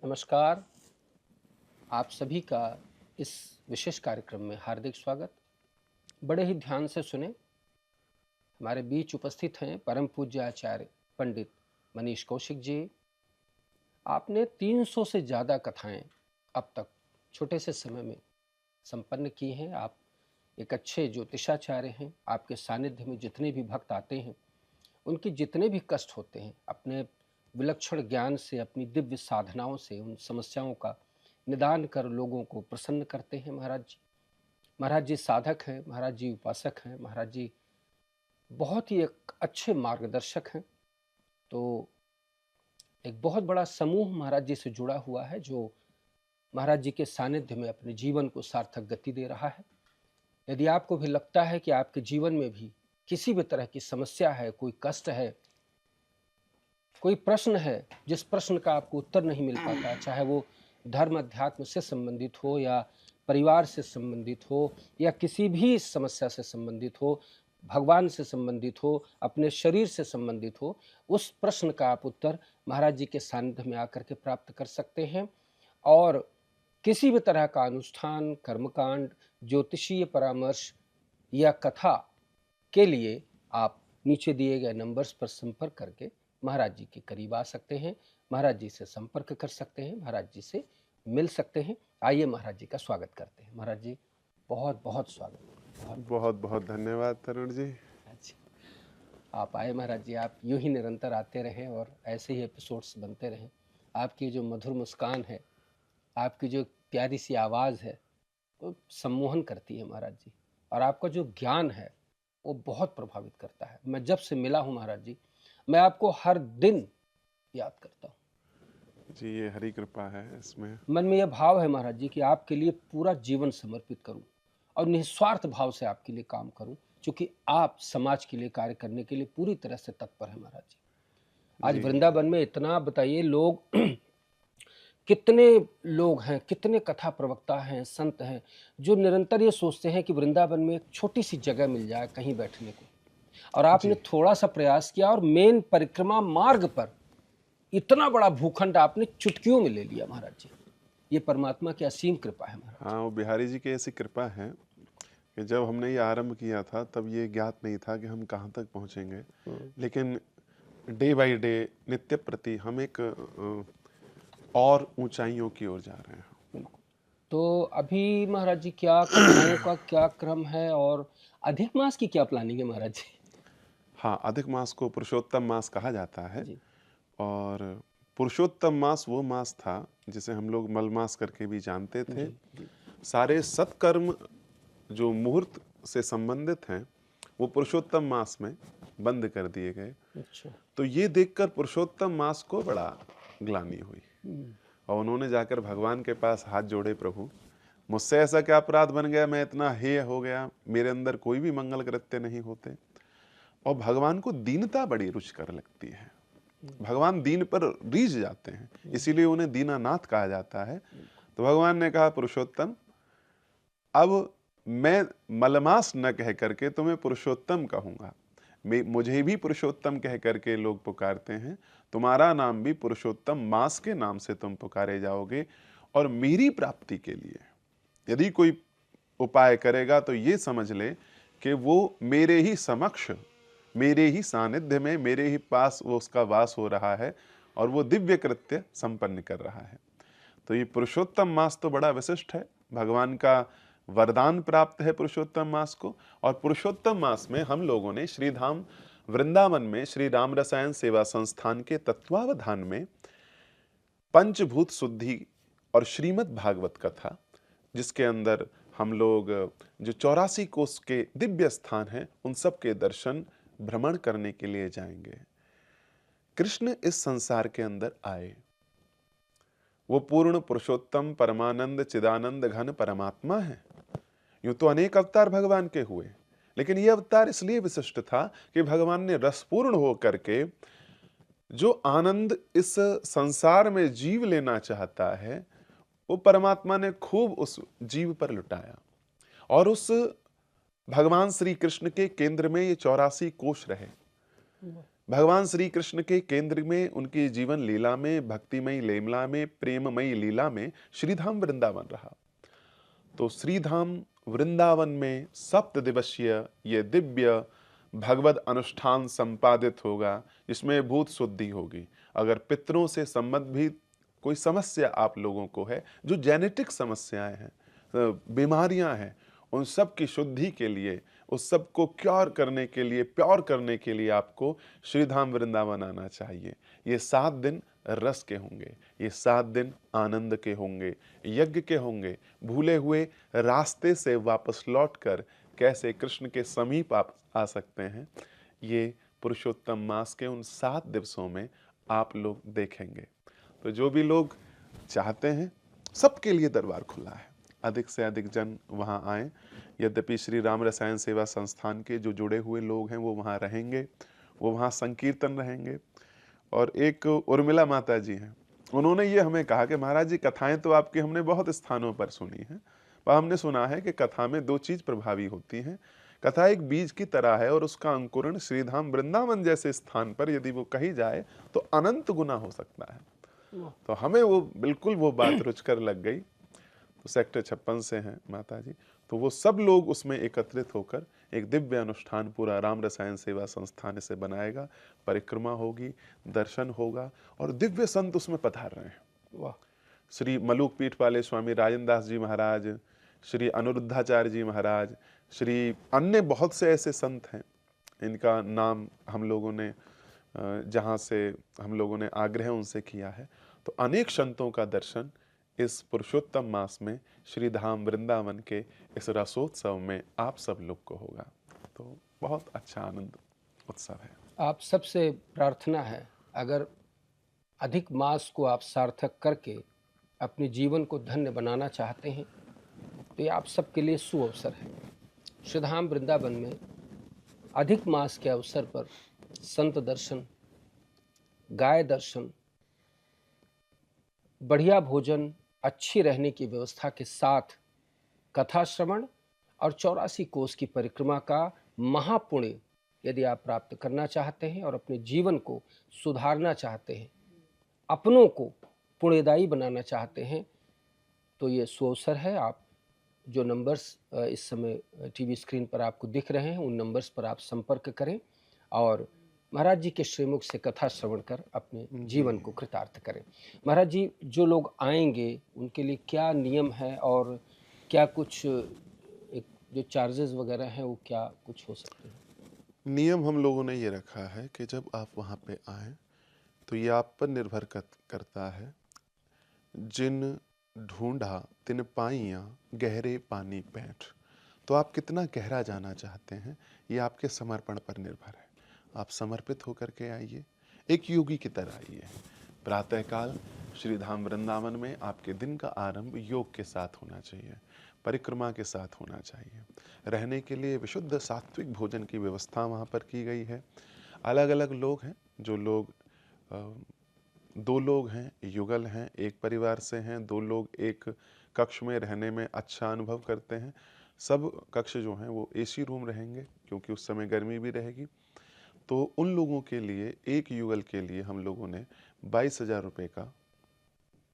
नमस्कार, आप सभी का इस विशेष कार्यक्रम में हार्दिक स्वागत। बड़े ही ध्यान से सुने। हमारे बीच उपस्थित हैं परम पूज्य आचार्य पंडित मनीष कौशिक जी। आपने 300 से ज़्यादा कथाएं अब तक छोटे से समय में संपन्न की हैं। आप एक अच्छे ज्योतिषाचार्य हैं। आपके सानिध्य में जितने भी भक्त आते हैं, उनके जितने भी कष्ट होते हैं, अपने विलक्षण ज्ञान से, अपनी दिव्य साधनाओं से उन समस्याओं का निदान कर लोगों को प्रसन्न करते हैं। महाराज जी, महाराज जी साधक हैं, महाराज जी उपासक हैं, महाराज जी बहुत ही एक अच्छे मार्गदर्शक हैं। तो एक बहुत बड़ा समूह महाराज जी से जुड़ा हुआ है, जो महाराज जी के सानिध्य में अपने जीवन को सार्थक गति दे रहा है। यदि आपको भी लगता है कि आपके जीवन में भी किसी भी तरह की समस्या है, कोई कष्ट है, कोई प्रश्न है, जिस प्रश्न का आपको उत्तर नहीं मिल पाता, चाहे वो धर्म अध्यात्म से संबंधित हो या परिवार से संबंधित हो या किसी भी समस्या से संबंधित हो, भगवान से संबंधित हो, अपने शरीर से संबंधित हो, उस प्रश्न का आप उत्तर महाराज जी के सानिध्य में आकर के प्राप्त कर सकते हैं। और किसी भी तरह का अनुष्ठान, कर्मकांड, ज्योतिषीय परामर्श या कथा के लिए आप नीचे दिए गए नंबर्स पर संपर्क करके महाराज जी के करीब आ सकते हैं, महाराज जी से संपर्क कर सकते हैं, महाराज जी से मिल सकते हैं। आइए महाराज जी का स्वागत करते हैं। महाराज जी बहुत बहुत स्वागत। बहुत बहुत धन्यवाद तरुण जी। अच्छा, आप आए महाराज जी। आप यूं ही निरंतर आते रहें और ऐसे ही एपिसोड्स बनते रहें। आपकी जो मधुर मुस्कान है, आपकी जो प्यारी सी आवाज़ है, वो सम्मोहन करती है महाराज जी। और आपका जो ज्ञान है वो बहुत प्रभावित करता है। मैं जब से मिला हूँ महाराज जी, मैं आपको हर दिन याद करता हूँ जी। ये हरी कृपा है। इसमें मन में यह भाव है महाराज जी कि आपके लिए पूरा जीवन समर्पित करूं और निस्वार्थ भाव से आपके लिए काम करूं, क्योंकि आप समाज के लिए कार्य करने के लिए पूरी तरह से तत्पर है महाराज जी। आज वृंदावन में इतना बताइए, लोग कितने लोग हैं, कितने कथा प्रवक्ता हैं, संत हैं, जो निरंतर ये सोचते हैं कि वृंदावन में एक छोटी सी जगह मिल जाए कहीं बैठने को। और आपने थोड़ा सा प्रयास किया और मेन परिक्रमा मार्ग पर इतना बड़ा भूखंड आपने चुटकियों में ले लिया महाराज जी। ये परमात्मा की असीम कृपा है महाराज। हाँ, वो बिहारी जी की ऐसी कृपा है कि जब हमने ये आरंभ किया था तब ये ज्ञात नहीं था कि हम कहाँ तक पहुँचेंगे, लेकिन डे बाय डे, नित्य प्रति हम एक और ऊंचाइयों की ओर जा रहे हैं। तो अभी महाराज जी क्या कथाओं का क्या क्रम है और अधिक मास की क्या प्लानिंग है महाराज जी? हाँ, अधिक मास को पुरुषोत्तम मास कहा जाता है। जी। और पुरुषोत्तम मास वो मास था जिसे हम लोग मल मास करके भी जानते थे। जी। सारे सत्कर्म जो मुहूर्त से संबंधित हैं वो पुरुषोत्तम मास में बंद कर दिए गए। अच्छा। तो ये देखकर पुरुषोत्तम मास को बड़ा ग्लानि हुई और उन्होंने जाकर भगवान के पास हाथ जोड़े, प्रभु मुझसे ऐसा क्या अपराध बन गया, मैं इतना हेय हो गया, मेरे अंदर कोई भी मंगल कृत्य नहीं होते। और भगवान को दीनता बड़ी रुचिकर लगती है। भगवान दीन पर रीझ जाते हैं, इसीलिए उन्हें दीनानाथ कहा जाता है। तो भगवान ने कहा, पुरुषोत्तम, अब मैं मलमास न कह करके तुम्हें पुरुषोत्तम कहूंगा। मुझे भी पुरुषोत्तम कह करके लोग पुकारते हैं, तुम्हारा नाम भी पुरुषोत्तम मास के नाम से तुम पुकारे जाओगे। और मेरी प्राप्ति के लिए यदि कोई उपाय करेगा तो ये समझ ले कि वो मेरे ही समक्ष, मेरे ही सानिध्य में, मेरे ही पास वो उसका वास हो रहा है और वो दिव्य कृत्य संपन्न कर रहा है। तो ये पुरुषोत्तम मास तो बड़ा विशिष्ट है, भगवान का वरदान प्राप्त है पुरुषोत्तम मास को। और पुरुषोत्तम मास में हम लोगों ने श्रीधाम वृंदावन में श्री राम रसायन सेवा संस्थान के तत्वावधान में पंचभूत शुद्धि और श्रीमद् भागवत कथा, जिसके अंदर हम लोग जो 84 कोष के दिव्य स्थान हैं उन सब के दर्शन भ्रमण करने के लिए जाएंगे। कृष्ण इस संसार के अंदर आए, वो पूर्ण पुरुषोत्तम परमानंद चिदानंद घन परमात्मा है। यूं तो अनेक अवतार भगवान के हुए, लेकिन यह अवतार इसलिए विशिष्ट था कि भगवान ने रसपूर्ण होकर के जो आनंद इस संसार में जीव लेना चाहता है वो परमात्मा ने खूब उस जीव पर लुटाया। और उस भगवान श्री कृष्ण के केंद्र में ये 84 कोष रहे। भगवान श्री कृष्ण के केंद्र में, उनकी जीवन लीला में, भक्तिमयी लीला में, प्रेममयी लीला में श्रीधाम वृंदावन रहा। तो श्रीधाम वृंदावन में 7 दिवसीय ये दिव्य भगवत अनुष्ठान संपादित होगा, जिसमें भूत शुद्धि होगी। अगर पितरों से संबंधित कोई समस्या आप लोगों को है, जो जेनेटिक समस्याएं हैं, बीमारियां हैं, उन सब की शुद्धि के लिए, उस सब को क्योर करने के लिए, प्योर करने के लिए आपको श्रीधाम वृंदावन आना चाहिए। ये 7 दिन रस के होंगे, ये 7 दिन आनंद के होंगे, यज्ञ के होंगे। भूले हुए रास्ते से वापस लौटकर कैसे कृष्ण के समीप आप आ सकते हैं, ये पुरुषोत्तम मास के उन 7 दिवसों में आप लोग देखेंगे। तो जो भी लोग चाहते हैं, सबके लिए दरबार खुला है, अधिक से अधिक जन वहाँ आएँ। यद्यपि श्री राम रसायन सेवा संस्थान के जो जुड़े हुए लोग हैं वो वहाँ रहेंगे, वो वहाँ संकीर्तन रहेंगे। और एक उर्मिला माता जी हैं, उन्होंने ये हमें कहा कि महाराज जी, कथाएं तो आपकी हमने बहुत स्थानों पर सुनी हैं, पर हमने सुना है कि कथा में 2 चीज प्रभावी होती हैं। कथा एक बीज की तरह है और उसका अंकुरण श्रीधाम वृंदावन जैसे स्थान पर यदि वो कही जाए तो अनंत गुना हो सकता है। तो हमें वो बिल्कुल वो बात रुचकर लग गई। तो सेक्टर 56 से हैं माता जी, तो वो सब लोग उसमें एकत्रित होकर एक दिव्य अनुष्ठान पूरा राम रसायन सेवा संस्थान से बनाएगा। परिक्रमा होगी, दर्शन होगा और दिव्य संत उसमें पधार रहे हैं। वाह। श्री मलूक पीठ वाले स्वामी राजन दास जी महाराज, श्री अनिरुद्धाचार्य जी महाराज, श्री अन्य बहुत से ऐसे संत हैं, इनका नाम हम लोगों ने जहाँ से हम लोगों ने आग्रह उनसे किया है। तो अनेक संतों का दर्शन इस पुरुषोत्तम मास में श्रीधाम वृंदावन के इस रसोत्सव में आप सब लोग को होगा। तो बहुत अच्छा आनंद उत्सव है। आप सबसे प्रार्थना है, अगर अधिक मास को आप सार्थक करके अपने जीवन को धन्य बनाना चाहते हैं तो ये आप सबके लिए सुअवसर है। श्रीधाम वृंदावन में अधिक मास के अवसर पर संत दर्शन, गाय दर्शन, बढ़िया भोजन, अच्छी रहने की व्यवस्था के साथ कथा श्रवण और 84 कोस की परिक्रमा का महापुण्य यदि आप प्राप्त करना चाहते हैं और अपने जीवन को सुधारना चाहते हैं, अपनों को पुण्यदायी बनाना चाहते हैं, तो ये सुअवसर है। आप जो नंबर्स इस समय टीवी स्क्रीन पर आपको दिख रहे हैं, उन नंबर्स पर आप संपर्क करें और महाराज जी के श्रीमुख से कथा श्रवण कर अपने जीवन को कृतार्थ करें। महाराज जी, जो लोग आएंगे उनके लिए क्या नियम है और क्या कुछ एक जो चार्जेस वगैरह हैं वो क्या कुछ हो सकते हैं? नियम हम लोगों ने ये रखा है कि जब आप वहाँ पे आएँ तो ये आप पर निर्भर करता है। जिन ढूंढा तिन पाइयाँ गहरे पानी पैठ, तो आप कितना गहरा जाना चाहते हैं ये आपके समर्पण पर निर्भर है। आप समर्पित होकर के आइए, एक योगी की तरह आइए। प्रातःकाल श्रीधाम वृंदावन में आपके दिन का आरंभ योग के साथ होना चाहिए, परिक्रमा के साथ होना चाहिए। रहने के लिए विशुद्ध सात्विक भोजन की व्यवस्था वहाँ पर की गई है। अलग अलग लोग हैं, जो लोग 2 लोग हैं, युगल हैं, एक परिवार से हैं, 2 लोग एक कक्ष में रहने में अच्छा अनुभव करते हैं। सब कक्ष जो हैं वो एसी रूम रहेंगे क्योंकि उस समय गर्मी भी रहेगी। तो उन लोगों के लिए, एक युगल के लिए हम लोगों ने 22,000 रुपये का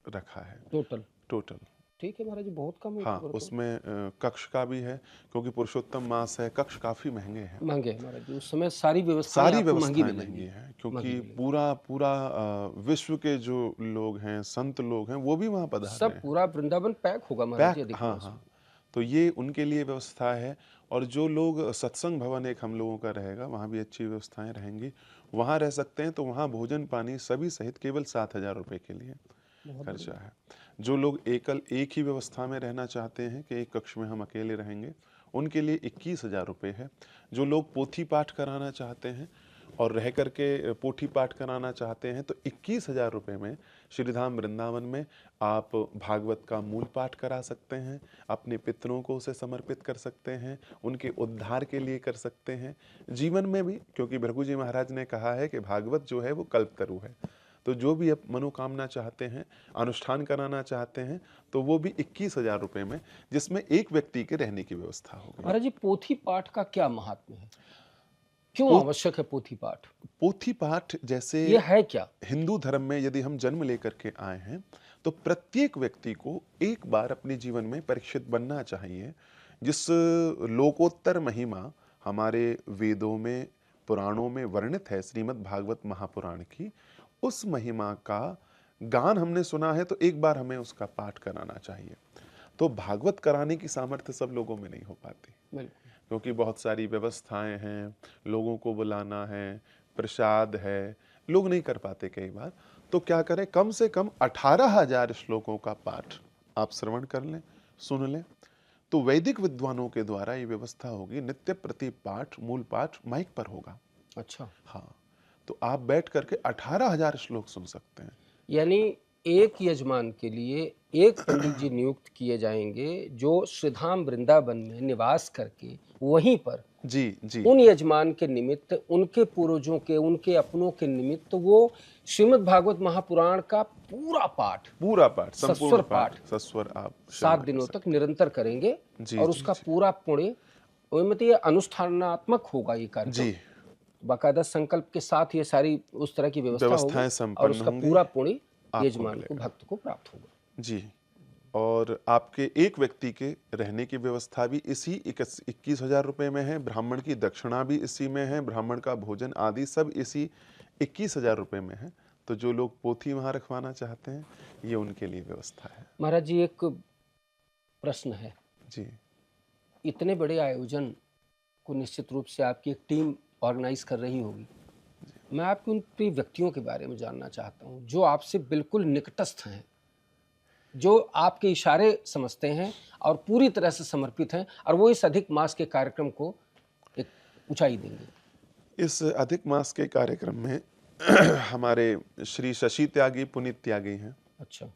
रखा है टोटल। ठीक है महाराज जी, बहुत कम है। हाँ, उसमें कक्ष का भी है क्योंकि पुरुषोत्तम मास है, कक्ष काफ़ी महंगे हैं। महंगे हैं महाराज जी, उस समय सारी व्यवस्थाएं महंगी हैं क्योंकि पूरा विश्व के जो लोग हैं, संत लोग हैं, वो भी वहाँ पधार रहे हैं। सब पूरा वृंदावन पैक होगा महाराज जी। हाँ, तो ये उनके लिए व्यवस्था है। और जो लोग सत्संग भवन एक हम लोगों का रहेगा, वहाँ भी अच्छी व्यवस्थाएं रहेंगी, वहाँ रह सकते हैं। तो वहाँ भोजन पानी सभी सहित केवल 7,000 रुपये के लिए खर्चा है। जो लोग एक ही व्यवस्था में रहना चाहते हैं कि एक कक्ष में हम अकेले रहेंगे, उनके लिए 21,000 रुपये है। जो लोग पोथी पाठ कराना चाहते हैं और रह करके पोथी पाठ कराना चाहते हैं तो 21,000 रुपये में श्रीधाम वृंदावन में आप भागवत का मूल पाठ करा सकते हैं, अपने पितरों को उसे समर्पित कर सकते हैं, उनके उद्धार के लिए कर सकते हैं, जीवन में भी। क्योंकि भृगु जी महाराज ने कहा है कि भागवत जो है वो कल्पतरु है। तो जो भी आप मनोकामना चाहते हैं, अनुष्ठान कराना चाहते हैं, तो वो भी 21,000 रुपये में, जिसमें एक व्यक्ति के रहने की व्यवस्था होगी। महाराज जी, पोथी पाठ का क्या महात्म्य है? क्यों पो, आवश्यक है पोथी पाठ? पोथी पाठ जैसे ये है क्या? हिंदू धर्म में यदि हम जन्म लेकर के आए हैं तो प्रत्येक व्यक्ति को एक बार अपने जीवन में परीक्षित बनना चाहिए, जिस लोकोत्तर महिमा हमारे वेदों में पुराणों में वर्णित है, श्रीमद् भागवत महापुराण की, उस महिमा का गान हमने सुना है तो एक बार हमें उसका पाठ कराना चाहिए। तो भागवत कराने की सामर्थ्य सब लोगों में नहीं हो पाती, बिल्कुल। क्योंकि बहुत सारी व्यवस्थाएं हैं, लोगों को बुलाना है, प्रसाद है, लोग नहीं कर पाते कई बार। तो क्या करें, कम से कम 18,000 श्लोकों का पाठ आप श्रवण कर लें, सुन लें। तो वैदिक विद्वानों के द्वारा ये व्यवस्था होगी, नित्य प्रति पाठ, मूल पाठ माइक पर होगा। अच्छा, हाँ, तो आप बैठ करके 18,000 श्लोक सुन सकते हैं। यानी एक यजमान के लिए एक पंडित जी नियुक्त किए जाएंगे जो श्रीधाम वृंदावन में निवास करके वहीं पर जी जी उन यजमान के निमित्त, उनके पूर्वजों के, उनके अपनों के निमित्त वो श्रीमद् भागवत महापुराण का पूरा पाठ, पूरा पाठ, संपूर्ण सस्वर पाठ सस्वर आप 7 श्रवण कर दिनों तक सकते निरंतर करेंगे जी और जी उसका जी पूरा पुण्य, मतलब ये अनुष्ठानात्मक होगा ये कार्यक्रम। जी बाकायदा संकल्प के साथ ये सारी उस तरह की व्यवस्था होगी व्यवस्थाएं और संपन्न उसका होंगी, पूरा पुण्य आपको यजमान को, मिलेगा। भक्त को प्राप्त होगा। जी, और आपके एक व्यक्ति के रहने की व्यवस्था भी इसी 21,000 रुपये में है, ब्राह्मण की दक्षिणा भी इसी में है, ब्राह्मण का भोजन आदि सब इसी 21,000 रुपये में है। तो जो लोग पोथी वहाँ रखवाना चाहते हैं, ये उनके लिए व्यवस्था है। महाराज जी, एक प्रश्न है। जी इतने बड़े आयोजन को निश्चित रूप से आपकी एक टीम ऑर्गेनाइज कर रही होगी। मैं आपके उन प्रिय व्यक्तियों के बारे में जानना चाहता हूँ जो आपसे बिल्कुल निकटस्थ हैं, जो आपके इशारे समझते हैं और पूरी तरह से समर्पित हैं, और वो इस अधिक मास के कार्यक्रम को एक ऊंचाई देंगे। इस अधिक मास के कार्यक्रम में हमारे श्री शशि त्यागी पुनीत त्यागी हैं। अच्छा,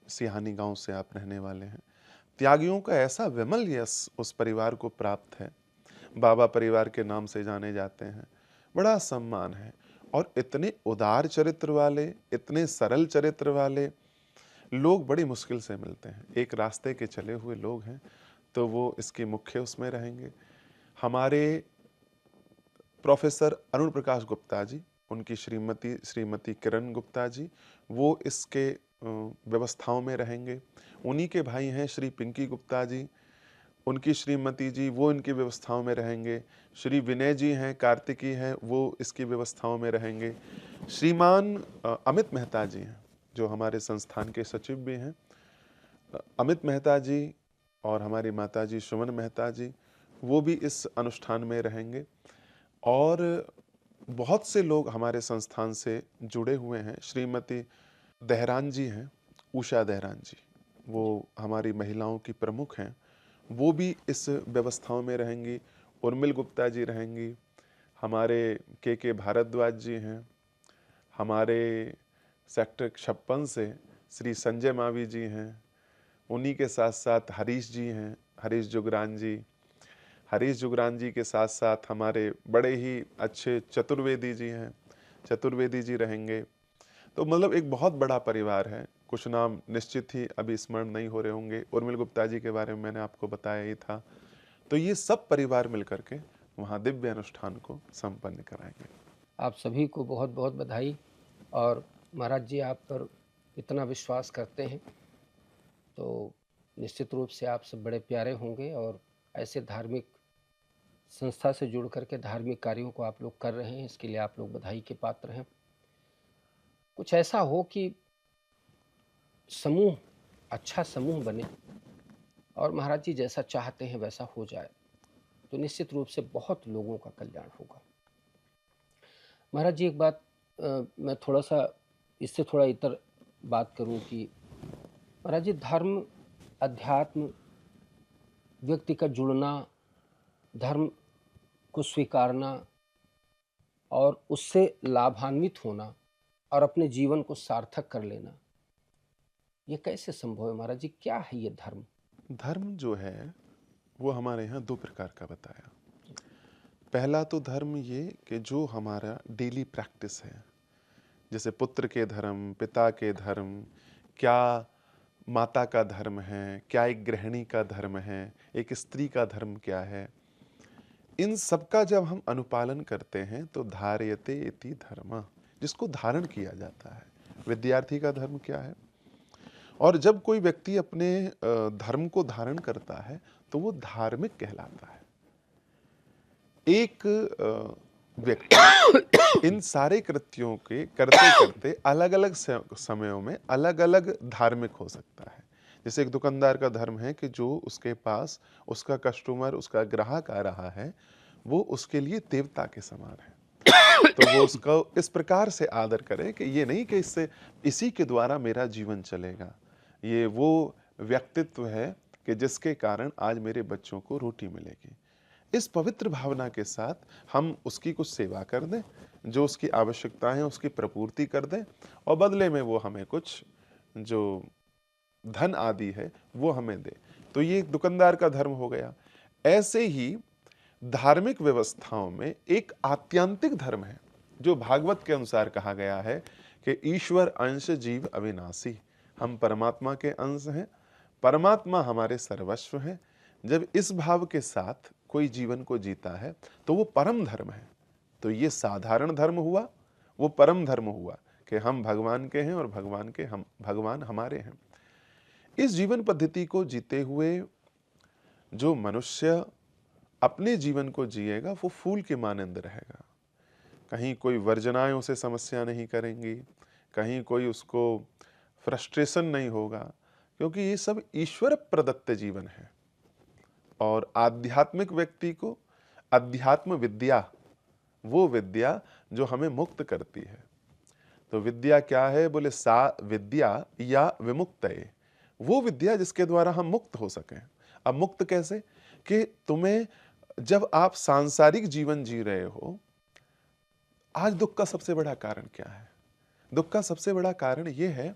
सिहानी गांव से आप रहने वाले हैं। त्यागियों का ऐसा विमल यश उस परिवार को प्राप्त है, बाबा परिवार के नाम से जाने जाते हैं, बड़ा सम्मान है। और इतने उदार चरित्र वाले, इतने सरल चरित्र वाले लोग बड़ी मुश्किल से मिलते हैं। एक रास्ते के चले हुए लोग हैं, तो वो इसके मुख्य उसमें रहेंगे। हमारे प्रोफेसर अरुण प्रकाश गुप्ता जी, उनकी श्रीमती किरण गुप्ता जी, वो इसके व्यवस्थाओं में रहेंगे। उन्हीं के भाई हैं श्री पिंकी गुप्ता जी, उनकी श्रीमती जी, वो इनकी व्यवस्थाओं में रहेंगे। श्री विनय जी हैं, कार्तिकी हैं, वो इसकी व्यवस्थाओं में रहेंगे। श्रीमान अमित मेहता जी हैं, जो हमारे संस्थान के सचिव भी हैं। अमित मेहता जी और हमारी माता जी सुमन मेहता जी, वो भी इस अनुष्ठान में रहेंगे। और बहुत से लोग हमारे संस्थान से जुड़े हुए हैं। श्रीमती देहरान जी हैं, उषा देहरान जी, वो हमारी महिलाओं की प्रमुख हैं, वो भी इस व्यवस्थाओं में रहेंगी। उर्मिल गुप्ता जी रहेंगी। हमारे के भारद्वाज जी हैं। हमारे सेक्टर 56 से श्री संजय मावी जी हैं। उन्हीं के साथ साथ हरीश जी हैं, हरीश जुगरान जी। हरीश जुगरान जी के साथ साथ हमारे बड़े ही अच्छे चतुर्वेदी जी हैं, चतुर्वेदी जी रहेंगे। तो मतलब एक बहुत बड़ा परिवार है। कुछ नाम निश्चित ही अभी स्मरण नहीं हो रहे होंगे। उर्मिल गुप्ता जी के बारे में मैंने आपको बताया ही था। तो ये सब परिवार मिलकर के वहाँ दिव्य अनुष्ठान को संपन्न कराएंगे। आप सभी को बहुत बहुत बधाई। और महाराज जी आप पर इतना विश्वास करते हैं तो निश्चित रूप से आप सब बड़े प्यारे होंगे, और ऐसे धार्मिक संस्था से जुड़ करके धार्मिक कार्यों को आप लोग कर रहे हैं, इसके लिए आप लोग बधाई के पात्र हैं। कुछ ऐसा हो कि समूह, अच्छा समूह बने और महाराज जी जैसा चाहते हैं वैसा हो जाए, तो निश्चित रूप से बहुत लोगों का कल्याण होगा। महाराज जी एक बात, मैं थोड़ा सा इससे थोड़ा इतर बात करूं कि महाराज जी, धर्म, अध्यात्म, व्यक्ति का जुड़ना, धर्म को स्वीकारना और उससे लाभान्वित होना और अपने जीवन को सार्थक कर लेना, ये कैसे संभव है महाराज जी? क्या है ये धर्म? धर्म जो है वो हमारे यहाँ दो प्रकार का बताया। पहला तो धर्म ये कि जो हमारा डेली प्रैक्टिस है, जैसे पुत्र के धर्म, पिता के धर्म, क्या माता का धर्म है, क्या एक गृहिणी का धर्म है, एक स्त्री का धर्म क्या है, इन सबका जब हम अनुपालन करते हैं तो धार्यते इति धर्म, जिसको धारण किया जाता है। विद्यार्थी का धर्म क्या है? और जब कोई व्यक्ति अपने धर्म को धारण करता है तो वो धार्मिक कहलाता है। एक व्यक्ति इन सारे कृत्यों के करते करते अलग अलग समयों में अलग अलग धार्मिक हो सकता है। जैसे एक दुकानदार का धर्म है कि जो उसके पास उसका कस्टमर, उसका ग्राहक आ रहा है, वो उसके लिए देवता के समान है, तो वो उसका इस प्रकार से आदर करे कि ये नहीं कि इसी के द्वारा मेरा जीवन चलेगा, ये वो व्यक्तित्व है कि जिसके कारण आज मेरे बच्चों को रोटी मिलेगी। इस पवित्र भावना के साथ हम उसकी कुछ सेवा कर दें, जो उसकी आवश्यकताएं उसकी प्रपूर्ति कर दें, और बदले में वो हमें कुछ जो धन आदि है वो हमें दे, तो ये एक दुकानदार का धर्म हो गया। ऐसे ही धार्मिक व्यवस्थाओं में एक आत्यांतिक धर्म है, जो भागवत के अनुसार कहा गया है कि ईश्वर अंश जीव अविनाशी, हम परमात्मा के अंश हैं, परमात्मा हमारे सर्वस्व हैं। जब इस भाव के साथ कोई जीवन को जीता है तो वो परम धर्म है। तो ये साधारण धर्म हुआ, वो परम धर्म हुआ कि हम भगवान के हैं और भगवान हमारे हैं। इस जीवन पद्धति को जीते हुए जो मनुष्य अपने जीवन को जिएगा वो फूल के मानंद रहेगा। कहीं कोई वर्जनाएं उसे समस्या नहीं करेंगी, कहीं कोई उसको फ्रस्ट्रेशन नहीं होगा, क्योंकि ये सब ईश्वर प्रदत्त जीवन है। और आध्यात्मिक व्यक्ति को अध्यात्म विद्या, वो विद्या जो हमें मुक्त करती है। तो विद्या क्या है? बोले सा विद्या या विमुक्तये, वो विद्या जिसके द्वारा हम मुक्त हो सकें। अब मुक्त कैसे? कि तुम्हें जब आप सांसारिक जीवन जी रहे हो, आज दुख का सबसे बड़ा कारण क्या है? दुख का सबसे बड़ा कारण ये है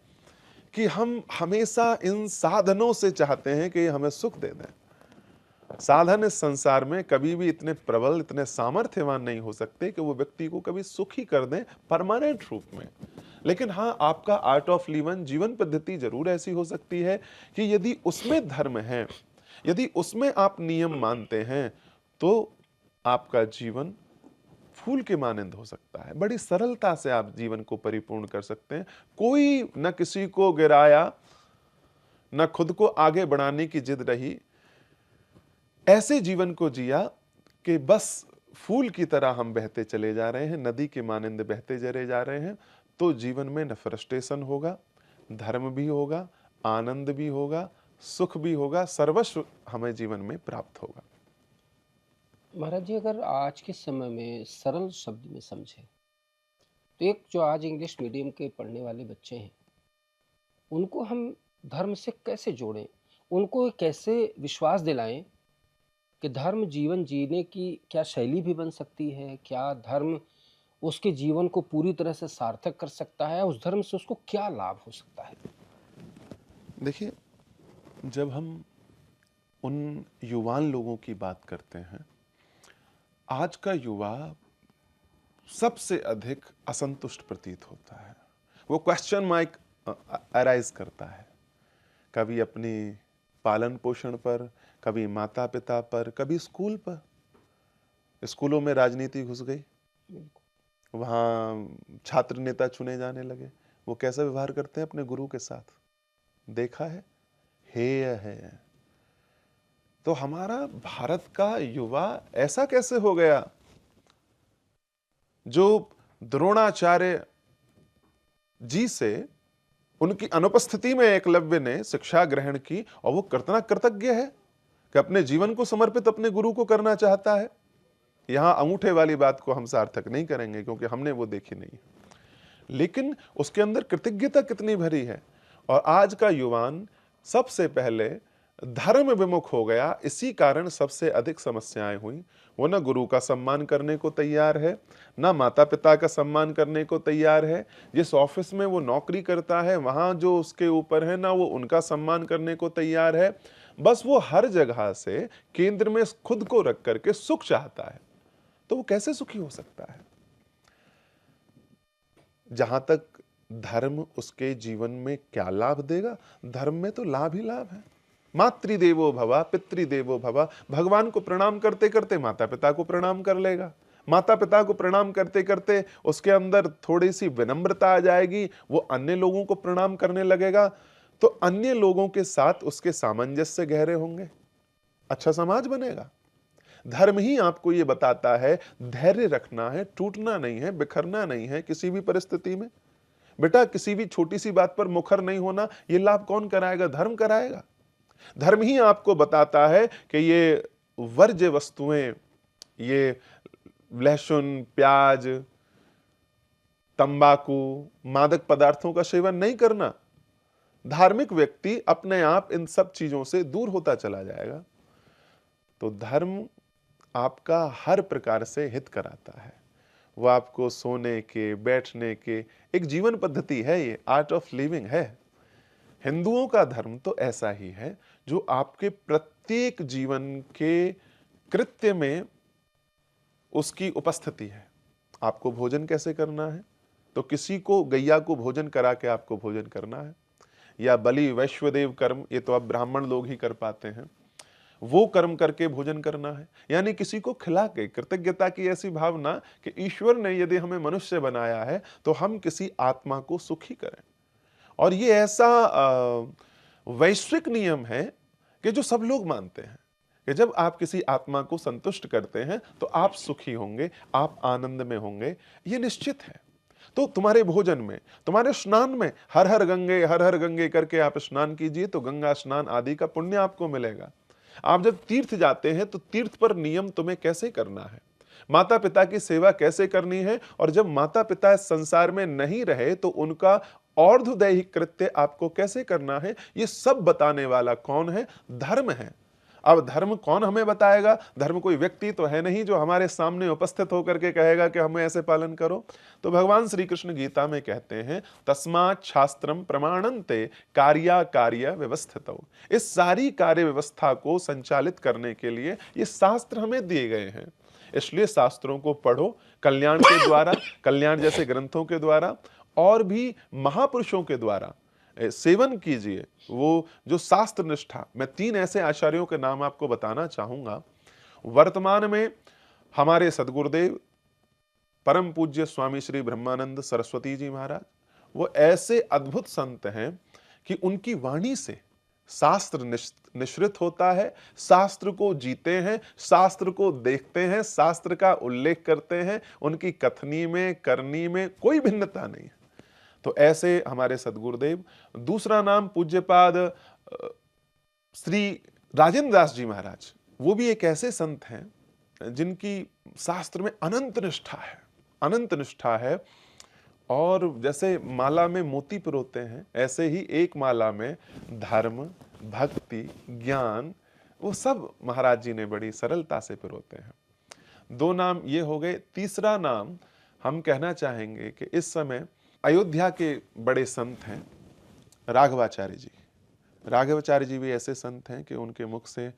कि हम हमेशा इन साधनों से चाहते हैं कि ये हमें सुख दे दें। साधन इस संसार में कभी भी इतने प्रबल, इतने सामर्थ्यवान नहीं हो सकते कि वो व्यक्ति को कभी सुखी कर दें परमानेंट रूप में। लेकिन हाँ, आपका आर्ट ऑफ लिविंग, जीवन पद्धति जरूर ऐसी हो सकती है कि यदि उसमें धर्म है, यदि उसमें आप नियम मानते हैं, तो आपका जीवन फूल के मानंद हो सकता है। बड़ी सरलता से आप जीवन को परिपूर्ण कर सकते हैं। कोई न किसी को गिराया, न खुद को आगे बढ़ाने की जिद रही, ऐसे जीवन को जिया कि बस फूल की तरह हम बहते चले जा रहे हैं, नदी के मानंद बहते चले जा रहे हैं। तो जीवन में न फ्रस्ट्रेशन होगा, धर्म भी होगा, आनंद भी होगा, सुख भी होगा, सर्वस्व हमें जीवन में प्राप्त होगा। महाराज जी, अगर आज के समय में सरल शब्द में समझे तो एक जो आज इंग्लिश मीडियम के पढ़ने वाले बच्चे हैं, उनको हम धर्म से कैसे जोड़ें, उनको कैसे विश्वास दिलाएं कि धर्म जीवन जीने की क्या शैली भी बन सकती है? क्या धर्म उसके जीवन को पूरी तरह से सार्थक कर सकता है? उस धर्म से उसको क्या लाभ हो सकता है? देखिए, जब हम उन युवान लोगों की बात करते हैं, आज का युवा सबसे अधिक असंतुष्ट प्रतीत होता है। वो क्वेश्चन मार्क अराइज करता है, कभी अपनी पालन पोषण पर, कभी माता पिता पर, कभी स्कूल पर। स्कूलों में राजनीति घुस गई, वहाँ छात्र नेता चुने जाने लगे। वो कैसा व्यवहार करते हैं अपने गुरु के साथ, देखा है? हेय है। तो हमारा भारत का युवा ऐसा कैसे हो गया जो द्रोणाचार्य जी से उनकी अनुपस्थिति में एकलव्य ने शिक्षा ग्रहण की, और वो कितना कृतज्ञ है कि अपने जीवन को समर्पित अपने गुरु को करना चाहता है। यहां अंगूठे वाली बात को हम सार्थक नहीं करेंगे क्योंकि हमने वो देखी नहीं, लेकिन उसके अंदर कृतज्ञता कितनी भरी है। और आज का युवान सबसे पहले धर्म विमुख हो गया, इसी कारण सबसे अधिक समस्याएं हुई। वो ना गुरु का सम्मान करने को तैयार है, ना माता पिता का सम्मान करने को तैयार है। जिस ऑफिस में वो नौकरी करता है, वहां जो उसके ऊपर है, ना वो उनका सम्मान करने को तैयार है। बस वो हर जगह से केंद्र में खुद को रख करके सुख चाहता है। तो वो कैसे सुखी हो सकता है? जहां तक धर्म उसके जीवन में क्या लाभ देगा, धर्म में तो लाभ ही लाभ है। मातृदेवो भव, पितृदेवो भव। भगवान को प्रणाम करते करते माता पिता को प्रणाम कर लेगा। माता पिता को प्रणाम करते करते उसके अंदर थोड़ी सी विनम्रता आ जाएगी, वो अन्य लोगों को प्रणाम करने लगेगा, तो अन्य लोगों के साथ उसके सामंजस्य गहरे होंगे, अच्छा समाज बनेगा। धर्म ही आपको ये बताता है धैर्य रखना है, टूटना नहीं है, बिखरना नहीं है किसी भी परिस्थिति में। बेटा, किसी भी छोटी सी बात पर मुखर नहीं होना, ये लाभ कौन कराएगा? धर्म कराएगा। धर्म ही आपको बताता है कि ये वर्ज्य वस्तुएं, ये लहसुन, प्याज, तंबाकू, मादक पदार्थों का सेवन नहीं करना। धार्मिक व्यक्ति अपने आप इन सब चीजों से दूर होता चला जाएगा। तो धर्म आपका हर प्रकार से हित कराता है। वो आपको सोने के, बैठने के, एक जीवन पद्धति है, ये आर्ट ऑफ लिविंग है। हिंदुओं का धर्म तो ऐसा ही है जो आपके प्रत्येक जीवन के कृत्य में उसकी उपस्थिति है। आपको भोजन कैसे करना है, तो किसी को गैया को भोजन करा के आपको भोजन करना है, या बलि वैश्वदेव कर्म, ये तो अब ब्राह्मण लोग ही कर पाते हैं, वो कर्म करके भोजन करना है। यानी किसी को खिला के, कृतज्ञता की ऐसी भावना कि ईश्वर ने यदि हमें मनुष्य बनाया है तो हम किसी आत्मा को सुखी करें। और ये ऐसा वैश्विक नियम है कि जो सब लोग मानते हैं कि जब आप किसी आत्मा को संतुष्ट करते हैं तो आप सुखी होंगे, आप आनंद में होंगे, ये निश्चित है। तो तुम्हारे भोजन में, तुम्हारे स्नान में हर हर गंगे करके आप स्नान कीजिए तो गंगा स्नान आदि का पुण्य आपको मिलेगा। आप जब तीर्थ जाते हैं तो तीर्थ पर नियम तुम्हें कैसे करना है, माता पिता की सेवा कैसे करनी है, और जब माता पिता इस संसार में नहीं रहे तो उनका और्ध्वदैहिक कृत्य आपको कैसे करना है, ये सब बताने वाला कौन है? धर्म है। अब धर्म कौन हमें बताएगा? धर्म कोई व्यक्ति तो है नहीं जो हमारे सामने उपस्थित होकर के कहेगा कि हमें ऐसे पालन करो। तो भगवान श्री कृष्ण गीता में कहते हैं, तस्मात् शास्त्रम प्रमाणन्ते कार्या कार्य व्यवस्थितौ। इस सारी कार्य व्यवस्था को संचालित करने के लिए ये शास्त्र हमें दिए गए हैं। इसलिए शास्त्रों को पढ़ो, कल्याण के द्वारा, कल्याण जैसे ग्रंथों के द्वारा और भी महापुरुषों के द्वारा सेवन कीजिए। वो जो शास्त्र निष्ठा, मैं 3 ऐसे आचार्यों के नाम आपको बताना चाहूंगा। वर्तमान में हमारे सदगुरुदेव परम पूज्य स्वामी श्री ब्रह्मानंद सरस्वती जी महाराज, वो ऐसे अद्भुत संत हैं कि उनकी वाणी से शास्त्र निश्रित होता है, शास्त्र को जीते हैं, शास्त्र को देखते हैं, शास्त्र का उल्लेख करते हैं, उनकी कथनी में, करनी में कोई भिन्नता नहीं है। तो ऐसे हमारे सदगुरुदेव। दूसरा नाम पूज्यपाद श्री राजेंद्र दास जी महाराज, वो भी एक ऐसे संत हैं जिनकी शास्त्र में अनंत निष्ठा है, अनंत निष्ठा है। और जैसे माला में मोती पिरोते हैं, ऐसे ही एक माला में धर्म, भक्ति, ज्ञान, वो सब महाराज जी ने बड़ी सरलता से पिरोते हैं। 2 नाम ये हो गए। तीसरा नाम हम कहना चाहेंगे कि इस समय अयोध्या के बड़े संत हैं राघवाचार्य जी। राघवाचार्य जी भी ऐसे संत हैं कि उनके मुख से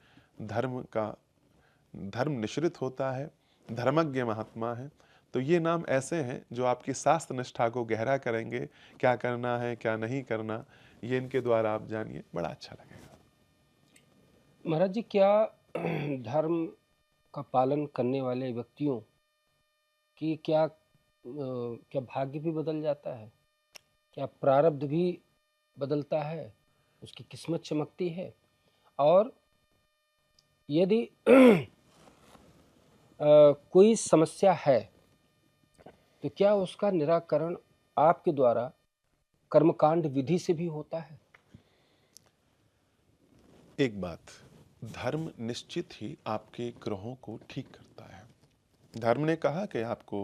धर्म निश्रित होता है, धर्मज्ञ महात्मा है। तो ये नाम ऐसे हैं जो आपकी शास्त्र निष्ठा को गहरा करेंगे, क्या करना है क्या नहीं करना, ये इनके द्वारा आप जानिए, बड़ा अच्छा लगेगा। महाराज जी, क्या धर्म का पालन करने वाले व्यक्तियों की क्या भाग्य भी बदल जाता है? क्या प्रारब्ध भी बदलता है? उसकी किस्मत चमकती है? और यदि कोई समस्या है तो क्या उसका निराकरण आपके द्वारा कर्मकांड विधि से भी होता है? एक बात, धर्म निश्चित ही आपके ग्रहों को ठीक करता है। धर्म ने कहा कि आपको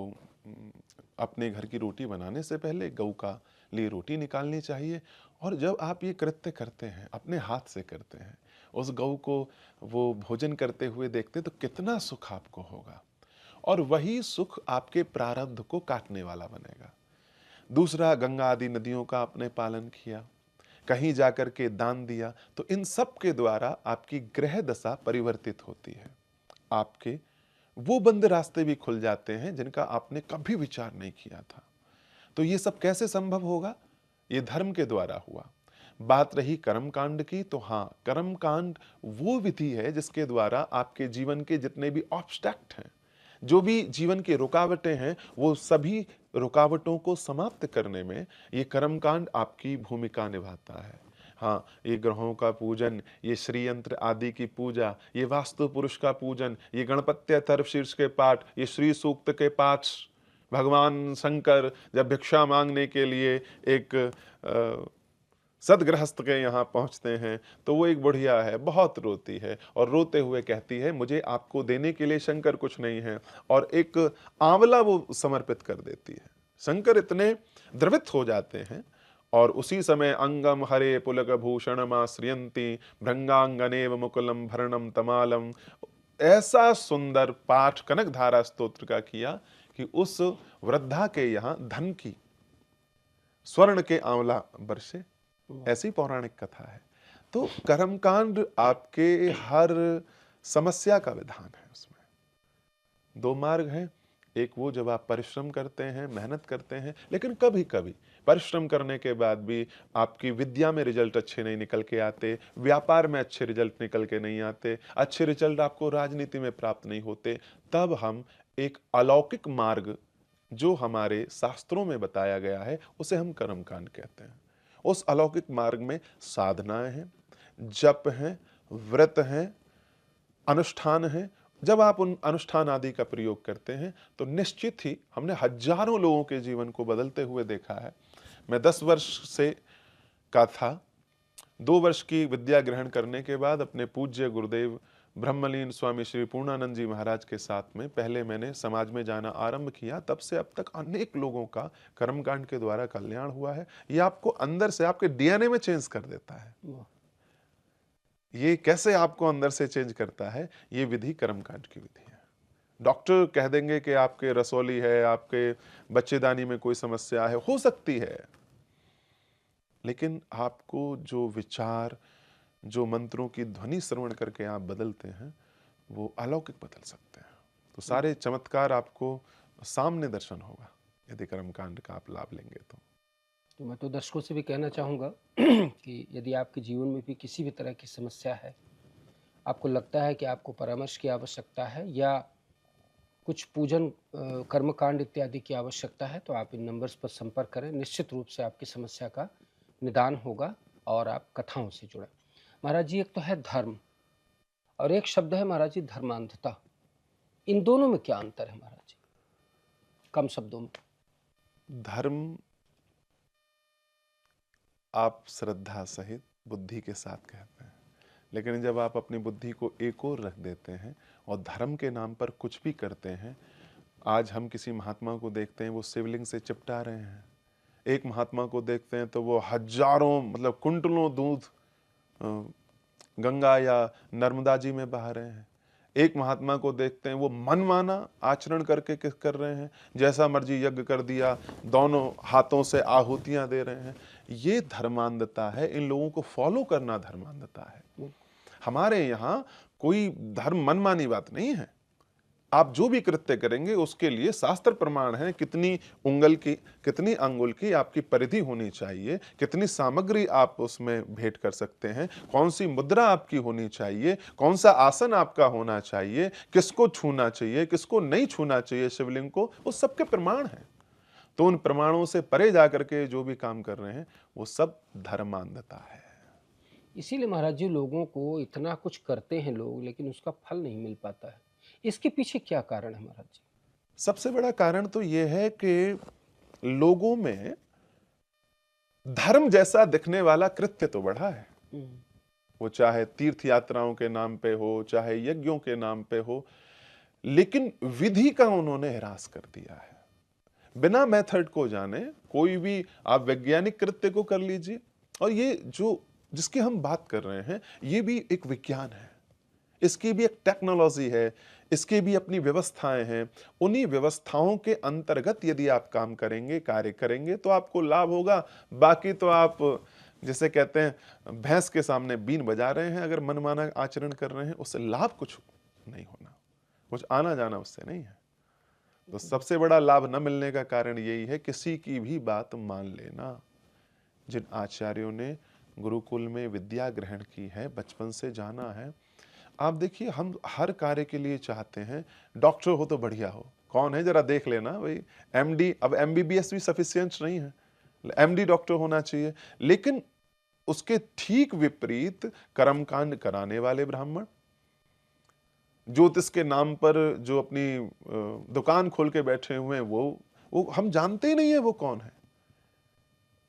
अपने घर की रोटी बनाने से पहले गऊ का लिए रोटी निकालनी चाहिए, और जब आप ये कृत्य करते हैं, अपने हाथ से करते हैं, उस गऊ को वो भोजन करते हुए देखते तो कितना सुख आपको होगा, और वही सुख आपके प्रारब्ध को काटने वाला बनेगा। दूसरा, गंगा आदि नदियों का आपने पालन किया, कहीं जाकर के दान दिया, तो इन सब के द्वारा आपकी ग्रह दशा परिवर्तित होती है, आपके वो बंद रास्ते भी खुल जाते हैं जिनका आपने कभी विचार नहीं किया था। तो ये सब कैसे संभव होगा? ये धर्म के द्वारा हुआ। बात रही कर्म कांड की, तो हाँ, कर्म कांड वो विधि है जिसके द्वारा आपके जीवन के जितने भी ऑब्स्टैक्ट हैं, जो भी जीवन की रुकावटें हैं, वो सभी रुकावटों को समाप्त करने में ये कर्म कांड आपकी भूमिका निभाता है। हाँ, ये ग्रहों का पूजन, ये श्री यंत्र आदि की पूजा, ये वास्तु पुरुष का पूजन, ये गणपत्यथर्व शीर्ष के पाठ, ये श्री सूक्त के पाठ, भगवान शंकर जब भिक्षा मांगने के लिए एक सदगृहस्थ के यहाँ पहुँचते हैं तो वो एक बुढ़िया है, बहुत रोती है और रोते हुए कहती है मुझे आपको देने के लिए शंकर कुछ नहीं है, और एक आंवला वो समर्पित कर देती है। शंकर इतने द्रवित हो जाते हैं और उसी समय अंगम हरे पुलक भूषणमाश्रियन्ति भृंगांगनेव मुकुलम भरणम तमालम, ऐसा सुंदर पाठ कनक धारा स्तोत्र का किया कि उस वृद्धा के यहाँ धन की स्वर्ण के आंवला बरसे, ऐसी पौराणिक कथा है। तो कर्मकांड आपके हर समस्या का विधान है। उसमें दो मार्ग हैं, एक वो जब आप परिश्रम करते हैं, मेहनत करते हैं, लेकिन कभी कभी परिश्रम करने के बाद भी आपकी विद्या में रिजल्ट अच्छे नहीं निकल के आते, व्यापार में अच्छे रिजल्ट निकल के नहीं आते, अच्छे रिजल्ट आपको राजनीति में प्राप्त नहीं होते, तब हम एक अलौकिक मार्ग जो हमारे शास्त्रों में बताया गया है उसे हम कर्मकांड कहते हैं। उस अलौकिक मार्ग में साधनाएं हैं, जप हैं, व्रत हैं, अनुष्ठान हैं। जब आप उन अनुष्ठान आदि का प्रयोग करते हैं तो निश्चित ही हमने हजारों लोगों के जीवन को बदलते हुए देखा है। मैं 10 वर्ष से का था, 2 वर्ष की विद्या ग्रहण करने के बाद अपने पूज्य गुरुदेव ब्रह्मलीन स्वामी श्री पूर्णानंद जी महाराज के साथ में पहले मैंने समाज में जाना आरंभ किया। तब से अब तक अनेक लोगों का कर्मकांड के द्वारा कल्याण हुआ है। ये आपको अंदर से आपके डीएनए में चेंज कर देता है। ये कैसे आपको अंदर से चेंज करता है? ये विधि कर्मकांड की विधि है। डॉक्टर कह देंगे कि आपके रसौली है, आपके बच्चेदानी में कोई समस्या है, हो सकती है, लेकिन आपको जो विचार, जो मंत्रों की ध्वनि श्रवण करके आप बदलते हैं, वो अलौकिक बदल सकते हैं। तो सारे चमत्कार आपको सामने दर्शन होगा यदि कर्मकांड का आप लाभ लेंगे तो मैं तो दर्शकों से भी कहना चाहूँगा कि यदि आपके जीवन में भी किसी भी तरह की समस्या है, आपको लगता है कि आपको परामर्श की आवश्यकता है या कुछ पूजन कर्मकांड इत्यादि की आवश्यकता है, तो आप इन नंबर्स पर संपर्क करें। निश्चित रूप से आपकी समस्या का निदान होगा और आप कथाओं से जुड़ें। महाराज जी, एक तो है धर्म और एक शब्द है महाराज जी धर्मांधता। इन दोनों में क्या अंतर है महाराज जी, कम शब्दों में? धर्म आप श्रद्धा सहित बुद्धि के साथ कहते हैं, लेकिन जब आप अपनी बुद्धि को एक ओर रख देते हैं और धर्म के नाम पर कुछ भी करते हैं, आज हम किसी महात्मा को देखते हैं वो शिवलिंग से चिपटा रहे हैं, एक महात्मा को देखते हैं तो वो हजारों मतलब कुंटलों दूध गंगा या नर्मदा जी में बहा रहे हैं, एक महात्मा को देखते हैं वो मनमाना आचरण करके कर रहे हैं, जैसा मर्जी यज्ञ कर दिया, दोनों हाथों से आहुतियां दे रहे हैं। ये धर्मांधता है, इन लोगों को फॉलो करना धर्मांधता है। हमारे यहाँ कोई धर्म मनमानी बात नहीं है। आप जो भी कृत्य करेंगे उसके लिए शास्त्र प्रमाण है, कितनी उंगल की, कितनी अंगुल की आपकी परिधि होनी चाहिए, कितनी सामग्री आप उसमें भेंट कर सकते हैं, कौन सी मुद्रा आपकी होनी चाहिए, कौन सा आसन आपका होना चाहिए, किसको छूना चाहिए, किसको नहीं छूना चाहिए शिवलिंग को, वो सबके प्रमाण हैं। तो उन प्रमाणों से परे जाकर के जो भी काम कर रहे हैं वो सब धर्मांधता है। इसीलिए महाराज जी लोगों को इतना कुछ करते हैं लोग, लेकिन उसका फल नहीं मिल पाता है। इसके पीछे क्या कारण है महाराज जी? सबसे बड़ा कारण तो यह है कि लोगों में धर्म जैसा दिखने वाला कृत्य तो बढ़ा है, वो चाहे तीर्थ यात्राओं के नाम पे हो, चाहे यज्ञों के नाम पे हो, लेकिन विधि का उन्होंने ह्रास कर दिया है। बिना मेथड को जाने कोई भी आप वैज्ञानिक कृत्य को कर लीजिए, और ये जो जिसकी हम बात कर रहे हैं ये भी एक विज्ञान है, इसकी भी एक टेक्नोलॉजी है, इसकी भी अपनी व्यवस्थाएं हैं। उन्हीं व्यवस्थाओं के अंतर्गत यदि आप काम करेंगे, कार्य करेंगे तो आपको लाभ होगा। बाकी तो आप जैसे कहते हैं भैंस के सामने बीन बजा रहे हैं, अगर मनमाना आचरण कर रहे हैं उससे लाभ कुछ नहीं होना, कुछ आना जाना उससे नहीं है। तो सबसे बड़ा लाभ न मिलने का कारण यही है किसी की भी बात मान लेना। जिन आचार्यों ने गुरुकुल में विद्या ग्रहण की है, बचपन से जाना है। आप देखिए, हम हर कार्य के लिए चाहते हैं डॉक्टर हो तो बढ़िया हो। कौन है जरा देख लेना भाई, एमडी, अब एमबीबीएस भी सफिशिएंट नहीं है, एमडी डॉक्टर होना चाहिए। लेकिन उसके ठीक विपरीत कर्मकांड कराने वाले ब्राह्मण, ज्योतिष के नाम पर जो अपनी दुकान खोल के बैठे हुए हैं, वो हम जानते ही नहीं है वो कौन है।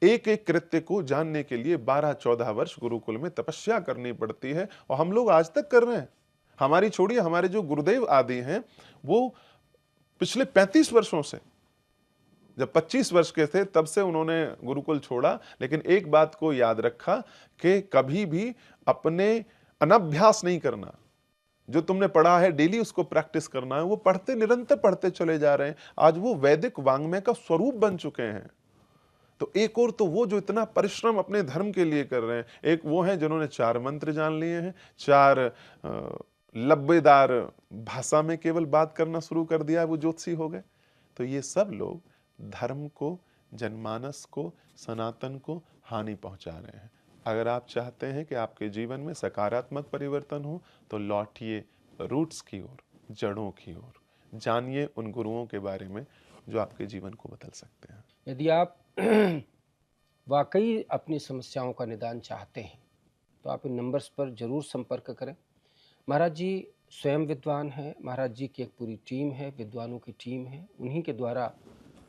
एक एक कृत्य को जानने के लिए 12-14 वर्ष गुरुकुल में तपस्या करनी पड़ती है, और हम लोग आज तक कर रहे हैं। हमारी छोड़िए, हमारे जो गुरुदेव आदि हैं वो पिछले 35 वर्षों से, जब 25 वर्ष के थे तब से उन्होंने गुरुकुल छोड़ा, लेकिन एक बात को याद रखा कि कभी भी अपने अनभ्यास नहीं करना। जो तुमने पढ़ा है डेली उसको प्रैक्टिस करना है। वो पढ़ते, निरंतर पढ़ते चले जा रहे हैं। आज वो वैदिक वांग्मय का स्वरूप बन चुके हैं। तो एक और तो वो जो इतना परिश्रम अपने धर्म के लिए कर रहे हैं, एक वो हैं जिन्होंने 4 मंत्र जान लिए हैं, 4 लब्बेदार भाषा में केवल बात करना शुरू कर दिया है, वो ज्योतिषी हो गए। तो ये सब लोग धर्म को, जनमानस को, सनातन को हानि पहुंचा रहे हैं। अगर आप चाहते हैं कि आपके जीवन में सकारात्मक परिवर्तन हो, तो लौटिए रूट्स की ओर, जड़ों की ओर। जानिए उन गुरुओं के बारे में जो आपके जीवन को बदल सकते हैं। यदि आप वाकई अपनी समस्याओं का निदान चाहते हैं तो आप इन नंबर्स पर जरूर संपर्क करें। महाराज जी स्वयं विद्वान हैं, महाराज जी की एक पूरी टीम है, विद्वानों की टीम है, उन्हीं के द्वारा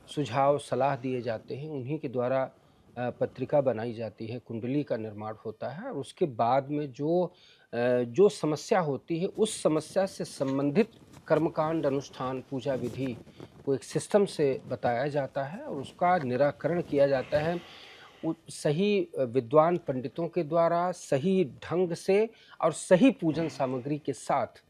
सुझाव सलाह दिए जाते हैं, उन्हीं के द्वारा पत्रिका बनाई जाती है, कुंडली का निर्माण होता है, और उसके बाद में जो समस्या होती है उस समस्या से संबंधित कर्मकांड, अनुष्ठान, पूजा विधि को एक सिस्टम से बताया जाता है और उसका निराकरण किया जाता है सही विद्वान पंडितों के द्वारा, सही ढंग से और सही पूजन सामग्री के साथ।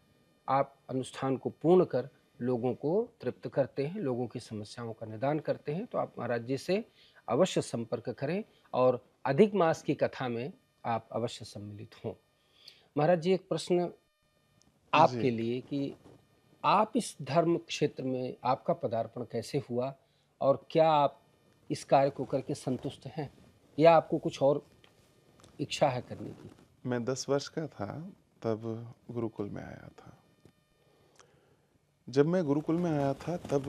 आप अनुष्ठान को पूर्ण कर लोगों को तृप्त करते हैं, लोगों की समस्याओं का निदान करते हैं। तो आप महाराज जी से अवश्य संपर्क करें और अधिक मास की कथा में आप अवश्य सम्मिलित हों। महाराज जी, एक प्रश्न आपके लिए कि आप इस धर्म क्षेत्र में आपका पदार्पण कैसे हुआ और क्या आप इस कार्य को करके संतुष्ट हैं या आपको कुछ और इच्छा है करने की? मैं 10 वर्ष का था तब गुरुकुल में आया था। जब मैं गुरुकुल में आया था तब,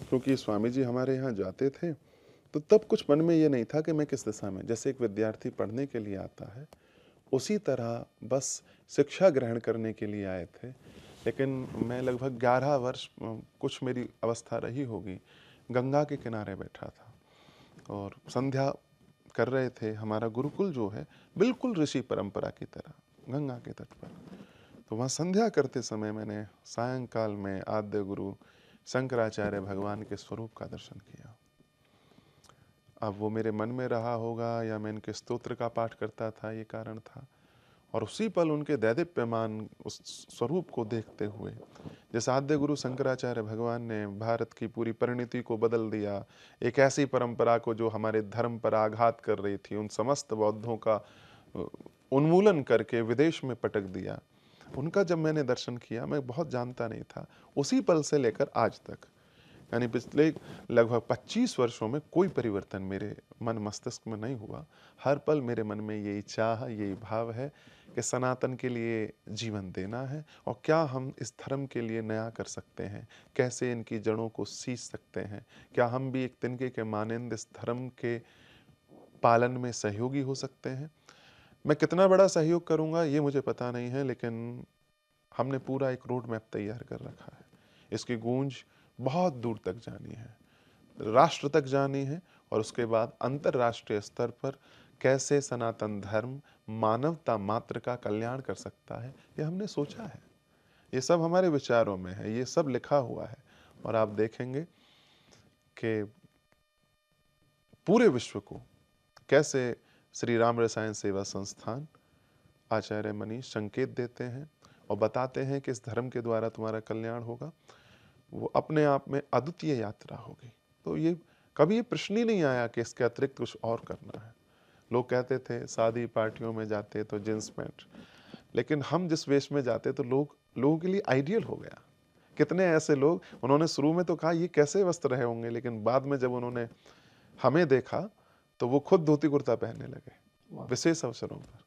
क्योंकि स्वामी जी हमारे यहाँ जाते थे, तो तब कुछ मन में ये नहीं था कि मैं किस दिशा में, जैसे एक विद्यार्थी पढ़ने के लिए आता है उसी तरह बस शिक्षा ग्रहण करने के लिए आए थे। लेकिन मैं लगभग 11 वर्ष, कुछ मेरी अवस्था रही होगी, गंगा के किनारे बैठा था और संध्या कर रहे थे। हमारा गुरुकुल जो है बिल्कुल ऋषि परंपरा की तरह गंगा के तट पर। तो वहाँ संध्या करते समय मैंने सायंकाल में आद्य गुरु शंकराचार्य भगवान के स्वरूप का दर्शन किया। अब वो मेरे मन में रहा होगा या मैं इनके स्तोत्र का पाठ करता था, ये कारण था। और उसी पल उनके दैदीप्यमान उस स्वरूप को देखते हुए, जैसे आद्य गुरु शंकराचार्य भगवान ने भारत की पूरी परिणति को बदल दिया, एक ऐसी परंपरा को जो हमारे धर्म पर आघात कर रही थी, उन समस्त बौद्धों का उन्मूलन करके विदेश में पटक दिया, उनका जब मैंने दर्शन किया, मैं बहुत जानता नहीं था। उसी पल से लेकर आज तक, यानी पिछले लगभग 25 वर्षों में कोई परिवर्तन मेरे मन मस्तिष्क में नहीं हुआ। हर पल मेरे मन में यही चाह, यही भाव है कि सनातन के लिए जीवन देना है और क्या हम इस धर्म के लिए नया कर सकते हैं, कैसे इनकी जड़ों को सींच सकते हैं, क्या हम भी एक तिनके के मानंद इस धर्म के पालन में सहयोगी हो सकते हैं। मैं कितना बड़ा सहयोग करूंगा ये मुझे पता नहीं है, लेकिन हमने पूरा एक रोड मैप तैयार कर रखा है। इसकी गूंज बहुत दूर तक जानी है, राष्ट्र तक जानी है, और उसके बाद अंतर्राष्ट्रीय स्तर पर कैसे सनातन धर्म मानवता मात्र का कल्याण कर सकता है, ये हमने सोचा है। ये सब हमारे विचारों में है, ये सब लिखा हुआ है। और आप देखेंगे कि पूरे विश्व को कैसे श्री राम रसायन सेवा संस्थान, आचार्य मनीष संकेत देते हैं और बताते हैं कि इस धर्म के द्वारा तुम्हारा कल्याण होगा। वो अपने आप में अद्वितीय यात्रा होगी। तो ये कभी ये प्रश्न ही नहीं आया कि इसके अतिरिक्त कुछ और करना है। लोग कहते थे शादी पार्टियों में जाते तो जींस पैंट, लेकिन हम जिस वेश में जाते तो लोगों के लिए आइडियल हो गया। कितने ऐसे लोग, उन्होंने शुरू में तो कहा ये कैसे वस्त्र रहे होंगे, लेकिन बाद में जब उन्होंने हमें देखा तो वो खुद धोती कुर्ता पहनने लगे। विशेष अवसरों पर।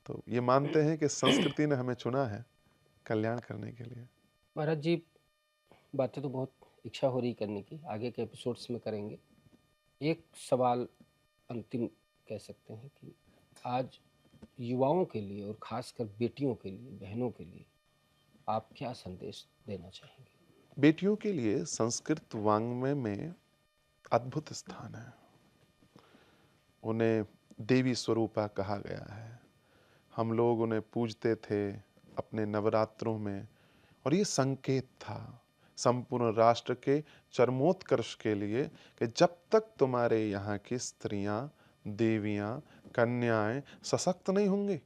तो ये मानते हैं कि संस्कृति ने हमें चुना है कल्याण करने के लिए। महाराज जी, बातें तो बहुत इच्छा हो रही करने की, आगे के एपिसोड्स में करेंगे। एक सवाल अंतिम कह सकते हैं कि आज युवाओं के लिए और खासकर बेटियों के लिए, बहनों के लिए आप क्या संदेश देना चाहेंगे? बेटियों के लिए संस्कृत वाङ्मय में अद्भुत स्थान है। उन्हें देवी स्वरूपा कहा गया है। हम लोग उन्हें पूजते थे अपने नवरात्रों में, और ये संकेत था संपूर्ण राष्ट्र के चरमोत्कर्ष के लिए कि जब तक तुम्हारे यहाँ की स्त्रियां, देवियां, कन्याएं सशक्त नहीं होंगी,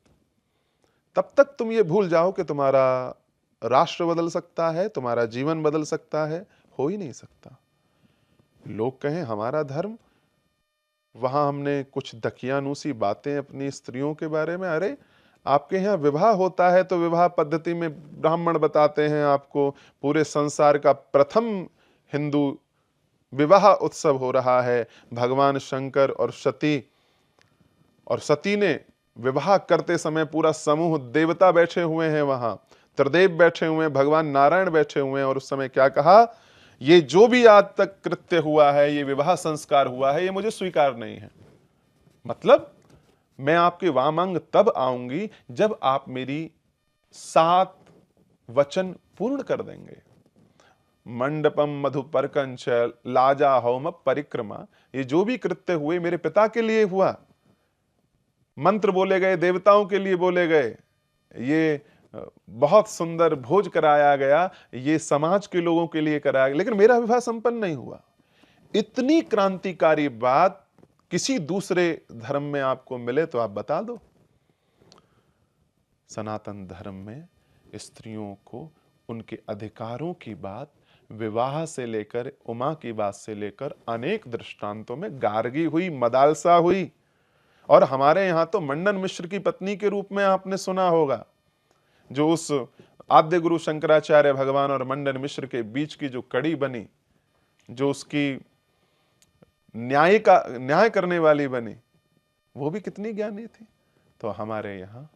तब तक तुम ये भूल जाओ कि तुम्हारा राष्ट्र बदल सकता है, तुम्हारा जीवन बदल सकता है। हो ही नहीं सकता। लोग कहें हमारा धर्म, वहां हमने कुछ दकियानूसी बातें अपनी स्त्रियों के बारे में। अरे आपके यहाँ विवाह होता है तो विवाह पद्धति में ब्राह्मण बताते हैं आपको पूरे संसार का प्रथम हिंदू विवाह उत्सव हो रहा है। भगवान शंकर और सती ने विवाह करते समय पूरा समूह देवता बैठे हुए हैं, वहां त्रिदेव बैठे हुए हैं, भगवान नारायण बैठे हुए हैं, और उस समय क्या कहा, ये जो भी आज तक कृत्य हुआ है, ये विवाह संस्कार हुआ है, ये मुझे स्वीकार नहीं है। मतलब मैं आपके वामांग तब आऊंगी जब आप मेरी 7 वचन पूर्ण कर देंगे। मंडपम मधुपर्कंच लाजा होम परिक्रमा, ये जो भी कृत्य हुए मेरे पिता के लिए हुआ। मंत्र बोले गए, देवताओं के लिए बोले गए, ये बहुत सुंदर भोज कराया गया, ये समाज के लोगों के लिए कराया गया, लेकिन मेरा विवाह संपन्न नहीं हुआ। इतनी क्रांतिकारी बात किसी दूसरे धर्म में आपको मिले तो आप बता दो। सनातन धर्म में स्त्रियों को उनके अधिकारों की बात, विवाह से लेकर उमा की बात से लेकर अनेक दृष्टांतों में गार्गी हुई, मदालसा हुई। और हमारे यहां तो मंडन मिश्र की पत्नी के रूप में आपने सुना होगा, जो उस आद्य गुरु शंकराचार्य भगवान और मंडन मिश्र के बीच की जो कड़ी बनी, जो उसकी न्याय करने वाली बनी, वो भी कितनी ज्ञानी थी। तो हमारे यहाँ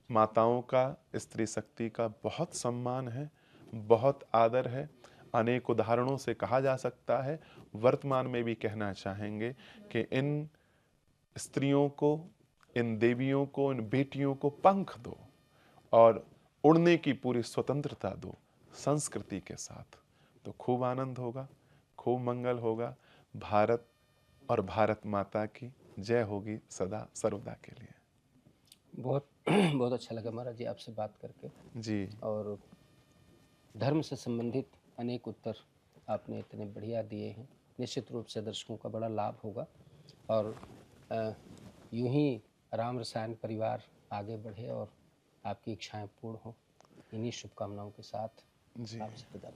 माताओं का, स्त्री शक्ति का बहुत सम्मान है, बहुत आदर है। अनेक उदाहरणों से कहा जा सकता है। वर्तमान में भी कहना चाहेंगे कि इन स्त्रियों को, इन देवियों को, इन बेटियों को पंख दो और उड़ने की पूरी स्वतंत्रता दो संस्कृति के साथ। तो खूब आनंद होगा, खूब मंगल होगा। भारत और भारत माता की जय होगी सदा सर्वदा के लिए। बहुत बहुत अच्छा लगा महाराज जी आपसे बात करके जी। और धर्म से संबंधित अनेक उत्तर आपने इतने बढ़िया दिए हैं। निश्चित रूप से दर्शकों का बड़ा लाभ होगा और यूं ही राम रसायन परिवार आगे बढ़े और आपकी इच्छाएं पूर्ण हो, इन्हीं शुभकामनाओं के साथ जी। आपसे विदा।